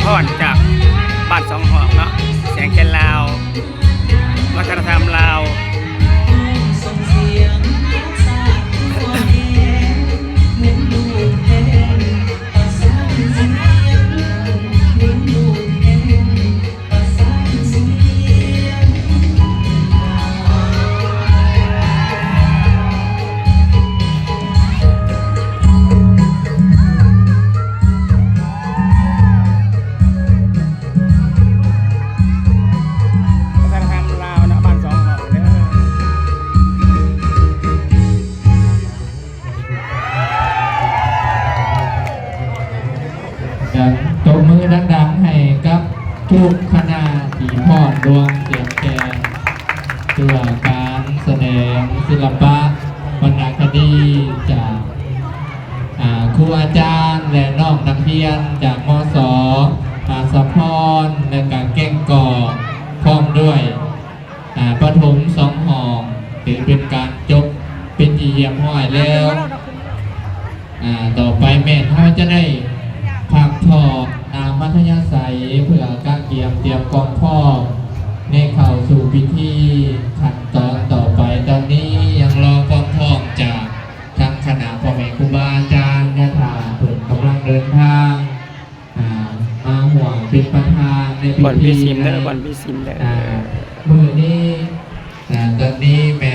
พรจากบ้านสองหอกเนาะแสงแก่นลาววัฒนธรรมลาวตบมือดังๆให้กับทุกคณะที่พอดดวงเสียงแก่เพื่อการแสดงศิลปะวรรณคดีจากครูอาจารย์และน้องนักเรียนจากมศ.สะพรและการแก้งก่อพร้อมด้วยประถมสองห้องถือเป็นการจบเป็นที่เยี่ยมห้อยแล้วต่อไปแม่เขาจะได้พักทอกมัธยาศัยเพื่อการเตรียมกองพ่อในเข้าสู่พิธีขั้นตอนต่อไปตอนนี้ยังรอกองพ่อจากทางคณะพ่อแม่ครูบาอาจารย์นะท่าเปิดกำลังเดินทางมาห่วงเป็นประธานในพิธีบอลพี่ซิมเด้อบอลพี่ซิมเด้อมือนี้ตอนนี้แม่